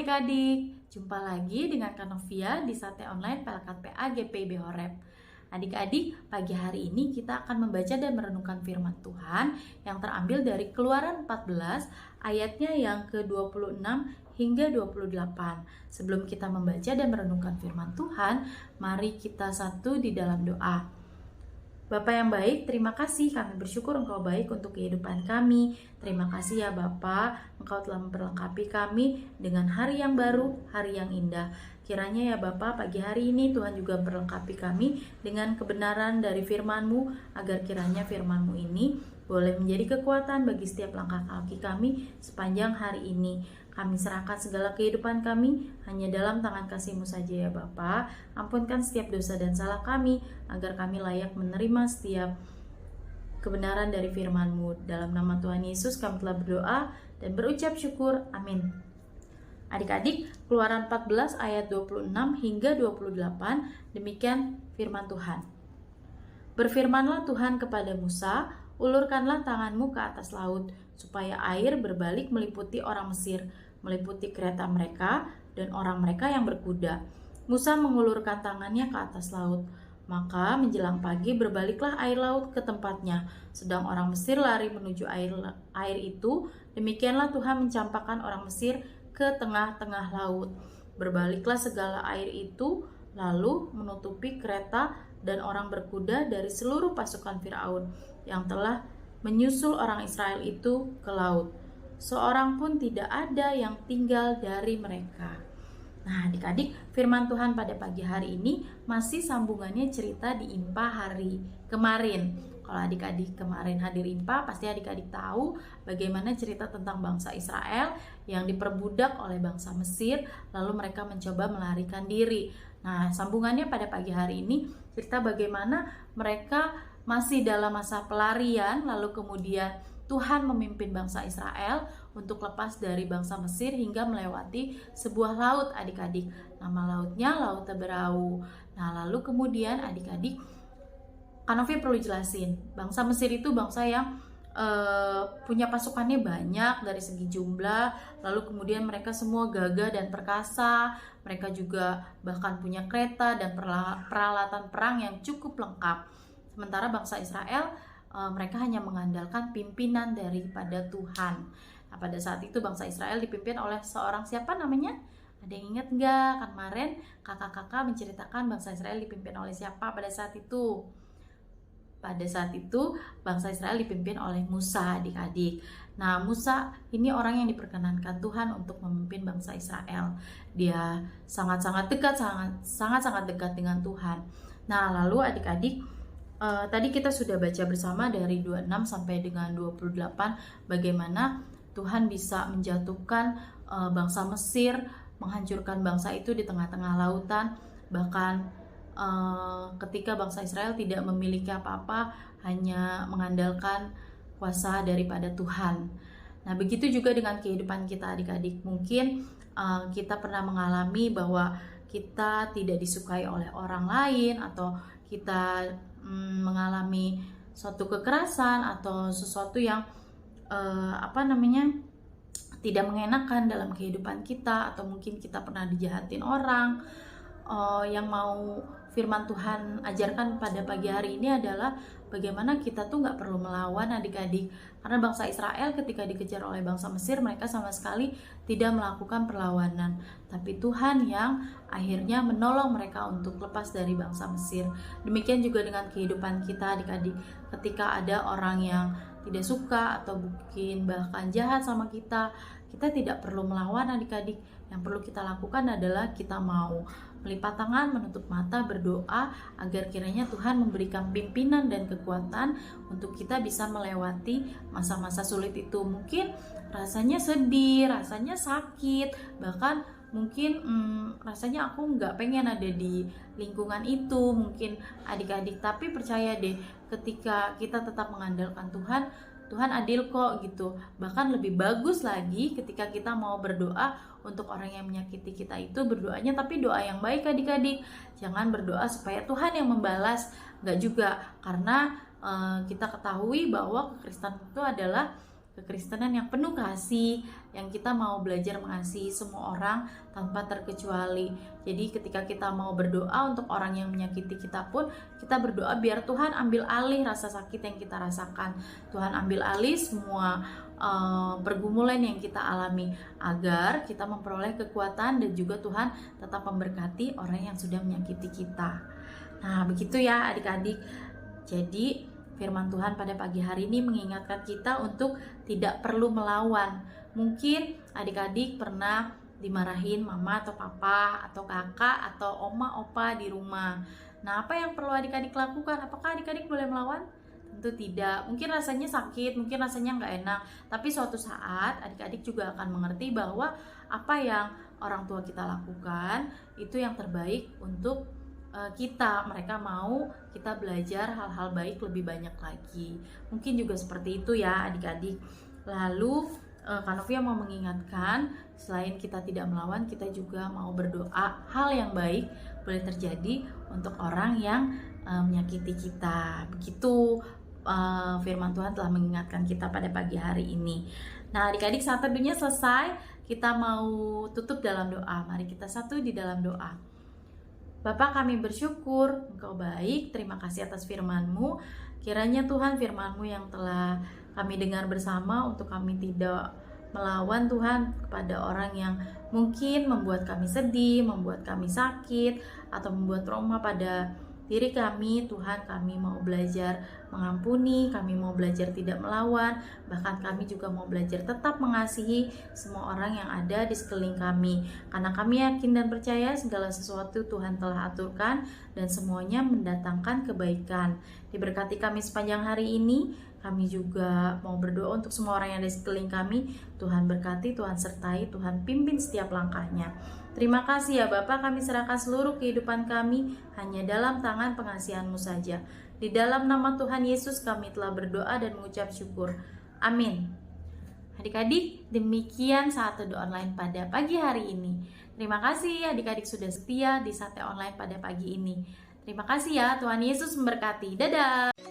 adik-adik, jumpa lagi dengan Kak Novia di Sate Online Pelekat PA GPIB Horeb. Adik-adik, pagi hari ini kita akan membaca dan merenungkan firman Tuhan yang terambil dari Keluaran 14 ayatnya yang ke-26 hingga 28. Sebelum kita membaca dan merenungkan firman Tuhan, mari kita satu di dalam doa. Bapa yang baik, terima kasih, kami bersyukur Engkau baik untuk kehidupan kami. Terima kasih ya Bapa, Engkau telah memperlengkapi kami dengan hari yang baru, hari yang indah. Kiranya ya Bapa, pagi hari ini Tuhan juga memperlengkapi kami dengan kebenaran dari firman-Mu, agar kiranya firman-Mu ini boleh menjadi kekuatan bagi setiap langkah kaki kami sepanjang hari ini. Kami serahkan segala kehidupan kami hanya dalam tangan kasih-Mu saja ya Bapa. Ampunkan setiap dosa dan salah kami, agar kami layak menerima setiap kebenaran dari firman-Mu. Dalam nama Tuhan Yesus kami telah berdoa dan berucap syukur. Amin. Adik-adik, Keluaran 14 ayat 26 hingga 28, demikian firman Tuhan. Berfirmanlah Tuhan kepada Musa, ulurkanlah tanganmu ke atas laut, supaya air berbalik meliputi orang Mesir, meliputi kereta mereka dan orang mereka yang berkuda. Musa mengulurkan tangannya ke atas laut, maka menjelang pagi berbaliklah air laut ke tempatnya, sedang orang Mesir lari menuju air itu. Demikianlah Tuhan mencampakkan orang Mesir ke tengah-tengah laut. Berbaliklah segala air itu, lalu menutupi kereta dan orang berkuda dari seluruh pasukan Firaun yang telah menyusul orang Israel itu ke laut. Seorang pun tidak ada yang tinggal dari mereka. Nah, adik-adik, firman Tuhan pada pagi hari ini masih sambungannya cerita di IMPA hari kemarin. Kalau adik-adik kemarin hadir IMPA, pasti adik-adik tahu bagaimana cerita tentang bangsa Israel yang diperbudak oleh bangsa Mesir, lalu mereka mencoba melarikan diri. Nah, sambungannya pada pagi hari ini cerita bagaimana mereka masih dalam masa pelarian, lalu kemudian Tuhan memimpin bangsa Israel untuk lepas dari bangsa Mesir hingga melewati sebuah laut, adik-adik. Nama lautnya Laut Teberau. Nah, lalu kemudian adik-adik, Kak Novi perlu jelasin, bangsa Mesir itu bangsa yang punya pasukannya banyak dari segi jumlah, lalu kemudian mereka semua gagah dan perkasa, mereka juga bahkan punya kereta dan peralatan perang yang cukup lengkap. Sementara bangsa Israel, mereka hanya mengandalkan pimpinan daripada Tuhan. Nah, pada saat itu bangsa Israel dipimpin oleh seorang siapa namanya? Ada yang ingat nggak? Kemarin kakak-kakak menceritakan bangsa Israel dipimpin oleh siapa pada saat itu? Pada saat itu bangsa Israel dipimpin oleh Musa, adik-adik. Nah, Musa ini orang yang diperkenankan Tuhan untuk memimpin bangsa Israel. Dia sangat-sangat dekat dengan Tuhan. Nah, lalu adik-adik, tadi kita sudah baca bersama dari 26 sampai dengan 28 bagaimana Tuhan bisa menjatuhkan bangsa Mesir, menghancurkan bangsa itu di tengah-tengah lautan. Bahkan ketika bangsa Israel tidak memiliki apa-apa, hanya mengandalkan kuasa daripada Tuhan. Nah, begitu juga dengan kehidupan kita, adik-adik. Mungkin kita pernah mengalami bahwa kita tidak disukai oleh orang lain, atau kita mengalami suatu kekerasan atau sesuatu yang tidak mengenakan dalam kehidupan kita, atau mungkin kita pernah dijahatin orang. Yang mau firman Tuhan ajarkan pada pagi hari ini adalah bagaimana kita tuh gak perlu melawan, adik-adik. Karena bangsa Israel ketika dikejar oleh bangsa Mesir, mereka sama sekali tidak melakukan perlawanan. Tapi Tuhan yang akhirnya menolong mereka untuk lepas dari bangsa Mesir. Demikian juga dengan kehidupan kita, adik-adik. Ketika ada orang yang tidak suka atau mungkin bahkan jahat sama kita tidak perlu melawan, adik-adik. Yang perlu kita lakukan adalah kita mau melipat tangan, menutup mata, berdoa agar kiranya Tuhan memberikan pimpinan dan kekuatan untuk kita bisa melewati masa-masa sulit itu. Mungkin rasanya sedih, rasanya sakit, bahkan mungkin rasanya aku nggak pengen ada di lingkungan itu, mungkin adik-adik. Tapi percaya deh, ketika kita tetap mengandalkan Tuhan, Tuhan adil kok gitu. Bahkan lebih bagus lagi ketika kita mau berdoa untuk orang yang menyakiti kita, itu berdoanya tapi doa yang baik, adik-adik. Jangan berdoa supaya Tuhan yang membalas, nggak juga. Karena kita ketahui bahwa kekristenan itu adalah kekristenan yang penuh kasih, yang kita mau belajar mengasihi semua orang tanpa terkecuali. Jadi ketika kita mau berdoa untuk orang yang menyakiti kita pun, kita berdoa biar Tuhan ambil alih rasa sakit yang kita rasakan. Tuhan ambil alih semua pergumulan yang kita alami, agar kita memperoleh kekuatan dan juga Tuhan tetap memberkati orang yang sudah menyakiti kita. Nah, begitu ya adik-adik. Jadi firman Tuhan pada pagi hari ini mengingatkan kita untuk tidak perlu melawan. Mungkin adik-adik pernah dimarahin mama atau papa atau kakak atau oma opa di rumah. Nah, apa yang perlu adik-adik lakukan? Apakah adik-adik boleh melawan? Tentu tidak. Mungkin rasanya sakit, mungkin rasanya nggak enak. Tapi suatu saat adik-adik juga akan mengerti bahwa apa yang orang tua kita lakukan itu yang terbaik untuk kita. Mereka mau kita belajar hal-hal baik lebih banyak lagi. Mungkin juga seperti itu ya adik-adik. Lalu Kak Novia mau mengingatkan, selain kita tidak melawan, kita juga mau berdoa hal yang baik boleh terjadi untuk orang yang menyakiti kita. Begitu firman Tuhan telah mengingatkan kita pada pagi hari ini. Nah adik-adik, saat teduhnya selesai, kita mau tutup dalam doa. Mari kita satu di dalam doa. Bapa, kami bersyukur Engkau baik, terima kasih atas firman-Mu. Kiranya Tuhan firman-Mu yang telah kami dengar bersama untuk kami tidak melawan Tuhan kepada orang yang mungkin membuat kami sedih, membuat kami sakit, atau membuat trauma pada diri kami. Tuhan, kami mau belajar mengampuni, kami mau belajar tidak melawan, bahkan kami juga mau belajar tetap mengasihi semua orang yang ada di sekeliling kami, karena kami yakin dan percaya segala sesuatu Tuhan telah aturkan dan semuanya mendatangkan kebaikan. Diberkati kami sepanjang hari ini. Kami juga mau berdoa untuk semua orang yang ada di sekeliling kami. Tuhan berkati, Tuhan sertai, Tuhan pimpin setiap langkahnya. Terima kasih ya Bapak, kami serahkan seluruh kehidupan kami hanya dalam tangan pengasihan-Mu saja. Di dalam nama Tuhan Yesus kami telah berdoa dan mengucap syukur. Amin. Adik-adik, demikian saat teduh online pada pagi hari ini. Terima kasih adik-adik sudah setia di Sate Online pada pagi ini. Terima kasih ya, Tuhan Yesus memberkati. Dadah.